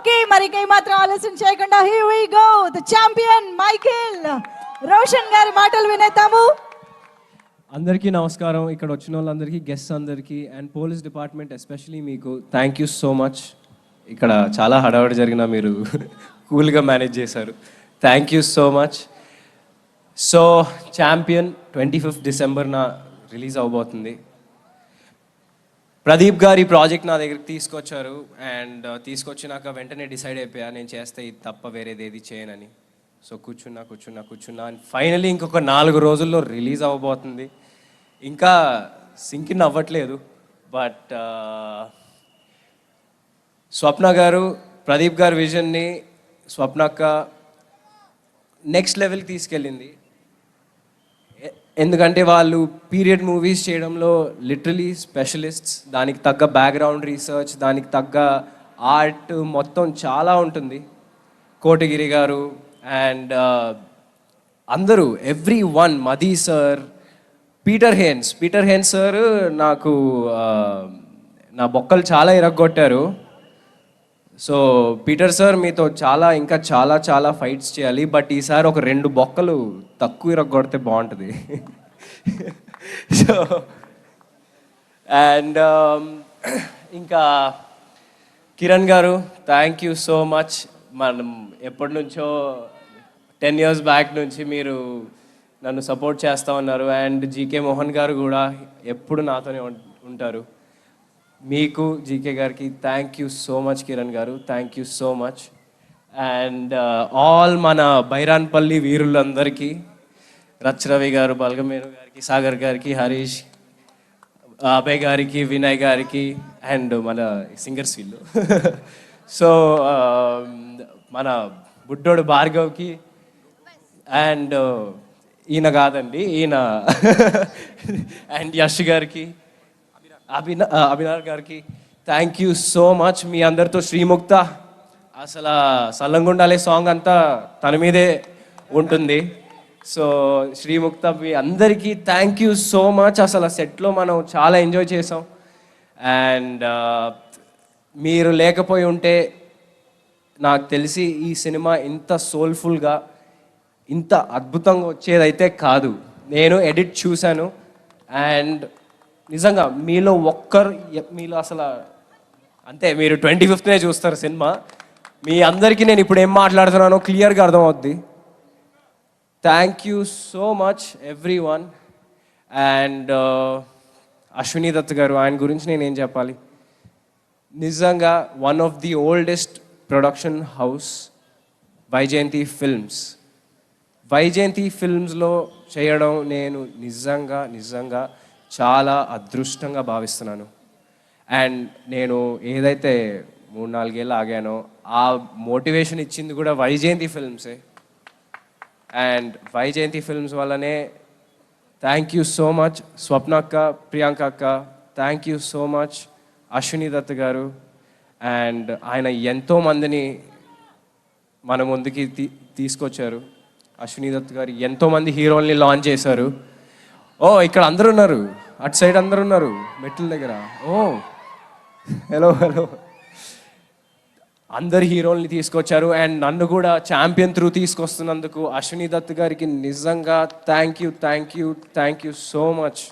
Okay, మరి మాత్రం ఆలస్యం చేయకుండా here we go, the champion Michael Roshan గారి మాటలు వినేద్దాము. అందరికీ నమస్కారం. ఇక్కడ వచ్చిన వాళ్ళందరికీ, గెస్ట్స్ అందరికీ అండ్ పోలీస్ డిపార్ట్మెంట్ ఎస్పెషలీ మీకు థ్యాంక్ యూ సో మచ్. ఇక్కడ చాలా హడావడి జరిగిన మీరు కూల్గా మేనేజ్ చేశారు. Thank you so much. So champion 25th డిసెంబర్న రిలీజ్ అవబోతుంది. ప్రదీప్ గారి ప్రాజెక్ట్ నా దగ్గరికి తీసుకొచ్చారు అండ్ తీసుకొచ్చినాక వెంటనే డిసైడ్ అయిపోయా నేను చేస్తే ఇది తప్ప వేరేది ఏది చేయనని. సో కూర్చున్నా అండ్ ఫైనలీ ఇంకొక 4 రోజుల్లో రిలీజ్ అవ్వబోతుంది. ఇంకా సింక్ ఇన్ అవ్వట్లేదు. బట్ స్వప్న గారు, ప్రదీప్ గారి విజన్ని స్వప్నక్క నెక్స్ట్ లెవెల్కి తీసుకెళ్ళింది. ఎందుకంటే వాళ్ళు పీరియడ్ మూవీస్ చేయడంలో లిటరలీ స్పెషలిస్ట్స్. దానికి తగ్గ బ్యాక్గ్రౌండ్ రీసెర్చ్, దానికి తగ్గ ఆర్ట్ మొత్తం చాలా ఉంటుంది. కోటగిరి గారు అండ్ అందరూ, everyone, Madhie sir, Peter Haynes sir నాకు నా బొక్కలు చాలా ఇరగొట్టారు. సో పీటర్ సార్ మీతో ఇంకా చాలా ఫైట్స్ చేయాలి. బట్ ఈసారి ఒక 2 బొక్కలు తక్కువ ఇరగొడితే బాగుంటుంది. సో అండ్ ఇంకా కిరణ్ గారు, థ్యాంక్ యూ సో మచ్. మనం ఎప్పటి నుంచో 10 years బ్యాక్ నుంచి మీరు నన్ను సపోర్ట్ చేస్తూ ఉన్నారు. అండ్ జీకే మోహన్ గారు కూడా ఎప్పుడు నాతోనే ఉంటారు. మీకు, జీకే గారికి thank you so much. Kiran గారు thank you so much. And all మన బైరాన్పల్లి వీరులందరికీ, రవి గారు, బల్గమేరు గారికి, సాగర్ గారికి, హరీష్, అభయ్ గారికి, వినయ్ గారికి అండ్ మన సింగర్స్ వీళ్ళు. సో మన బుడ్డోడు భార్గవ్కి అండ్ ఈయన కాదండి ఈయన అండ్ యష్ గారికి, అభినవ్ గారికి థ్యాంక్ యూ సో మచ్. మీ అందరితో శ్రీముక్త, అసలు సల్లంగుండాలే సాంగ్ అంతా తన మీదే ఉంటుంది. సో శ్రీముక్త, మీ అందరికీ థ్యాంక్ యూ సో మచ్. అసలు సెట్లో మనం చాలా ఎంజాయ్ చేసాం. అండ్ మీరు లేకపోయి ఉంటే నాకు తెలిసి ఈ సినిమా ఇంత సోల్ఫుల్గా, ఇంత అద్భుతంగా వచ్చేదైతే కాదు. నేను ఎడిట్ చూశాను అండ్ నిజంగా మీలో అసలు అంతే, మీరు 25th చూస్తారు సినిమా. మీ అందరికీ నేను ఇప్పుడు ఏం మాట్లాడుతున్నానో క్లియర్గా అర్థమవుద్ది. Thank you so much everyone. And Ashwini Dutt గారు, ఆయన గురించి నేనేం చెప్పాలి. నిజంగా one of the oldest production house Vyjayanthi ఫిల్మ్స్లో చేయడం నేను నిజంగా చాలా అదృష్టంగా భావిస్తున్నాను. అండ్ నేను ఏదైతే 3-4 ఏళ్ళు ఆగానో ఆ మోటివేషన్ ఇచ్చింది కూడా వైజయంతి ఫిల్మ్సే. అండ్ వైజయంతి ఫిల్మ్స్ వల్లనే థ్యాంక్ యూ సో మచ్ స్వప్న అక్క, ప్రియాంక అక్క, thank you so much Ashwini Dutt గారు. అండ్ ఆయన ఎంతోమందిని మన ముందుకి తీసుకొచ్చారు. అశ్విని దత్ గారు ఎంతోమంది హీరోల్ని లాంచ్ చేశారు. ఓ ఇక్కడ అందరు ఉన్నారు, అటు సైడ్ అందరు ఉన్నారు మెట్ల దగ్గర. ఓ హలో అందరు హీరోల్ని తీసుకొచ్చారు. అండ్ నన్ను కూడా ఛాంపియన్ త్రూ తీసుకొస్తున్నందుకు అశ్విని దత్ గారికి నిజంగా thank you so much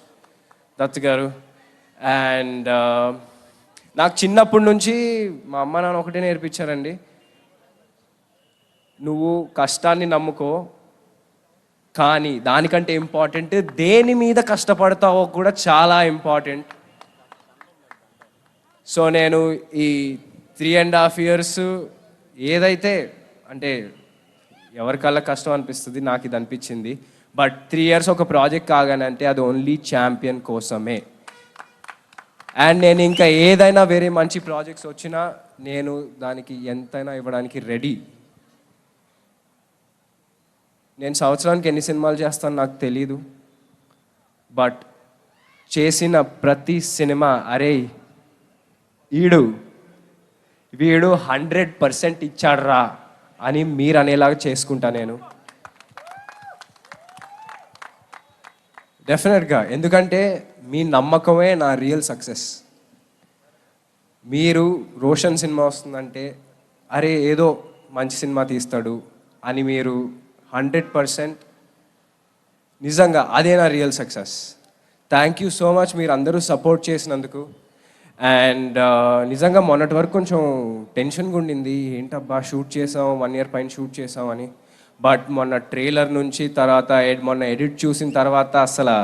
Dutt గారు. అండ్ నాకు చిన్నప్పటి నుంచి మా అమ్మ నాన్న ఒకటే నేర్పించారండి, నువ్వు కష్టాన్ని నమ్ముకో, కానీ దానికంటే ఇంపార్టెంట్ దేని మీద కష్టపడతావో కూడా చాలా ఇంపార్టెంట్. సో నేను ఈ 3.5 years ఏదైతే అంటే ఎవరికల్లా కష్టం అనిపిస్తుంది, నాకు ఇది అనిపించింది. బట్ 3 years ఒక ప్రాజెక్ట్ కాగానంటే అది ఓన్లీ ఛాంపియన్ కోసమే. అండ్ నేను ఇంకా ఏదైనా వేరే మంచి ప్రాజెక్ట్స్ వచ్చినా నేను దానికి ఎంతైనా ఇవ్వడానికి రెడీ. నేను సంవత్సరానికి ఎన్ని సినిమాలు చేస్తాను నాకు తెలీదు. బట్ చేసిన ప్రతి సినిమా అరే వీడు 100% ఇచ్చాడ్రా అని మీరు అనేలాగా చేసుకుంటా నేను డెఫినెట్గా. ఎందుకంటే మీ నమ్మకమే నా రియల్ సక్సెస్. మీరు రోషన్ సినిమా వస్తుందంటే అరే ఏదో మంచి సినిమా తీస్తాడు అని మీరు 100% నిజంగా అదే నా real success. Thank you so much మీరు అందరూ సపోర్ట్ చేసినందుకు. అండ్ నిజంగా మొన్నటి వరకు కొంచెం టెన్షన్గా ఉండింది, ఏంటబ్బా షూట్ చేసాం 1 year పైన షూట్ చేసాం అని. బట్ మొన్న ట్రైలర్ నుంచి తర్వాత మొన్న ఎడిట్ చూసిన తర్వాత అసలు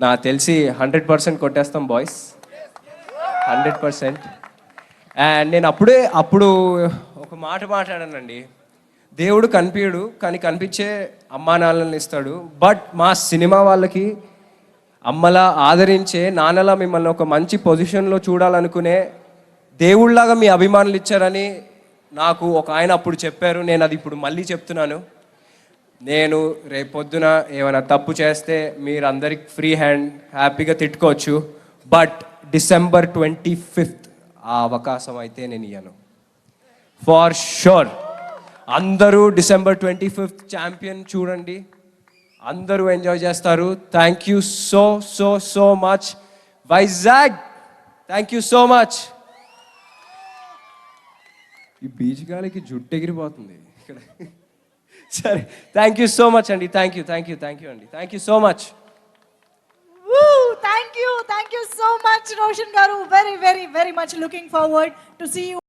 నాకు తెలిసి 100% కొట్టేస్తాం బాయ్స్, 100%. అండ్ నేను అప్పుడు ఒక మాట మాట్లాడానండి, దేవుడు కనిపించడు కానీ కనిపించే అమ్మా నాన్నలను ఇస్తాడు. బట్ మా సినిమా వాళ్ళకి అమ్మలా ఆదరించే, నాన్నలా మిమ్మల్ని ఒక మంచి పొజిషన్లో చూడాలనుకునే దేవుళ్ళలాగా మీ అభిమానులు ఇచ్చారని నాకు ఒక ఆయన అప్పుడు చెప్పారు. నేను అది ఇప్పుడు మళ్ళీ చెప్తున్నాను. నేను రేపొద్దున ఏమైనా తప్పు చేస్తే మీరు అందరికి ఫ్రీ హ్యాండ్ హ్యాపీగా తిట్టుకోవచ్చు. బట్ December 25th ఆ అవకాశం అయితే నేను ఇయ్యను ఫార్ షూర్. అందరూ December 25th ఛాంపియన్ చూడండి, అందరూ ఎంజాయ్ చేస్తారు. Thank you so so so much Vizag, thank you so much. ఈ బీచ్ గాలికి జుట్టు ఎగిరిపోతుంది ఇక్కడ. సరే, థ్యాంక్ యూ సో మచ్ అండి, థ్యాంక్ యూ అండి, thank you so much. Thank you so much, Roshan garu. Very much looking forward to see you.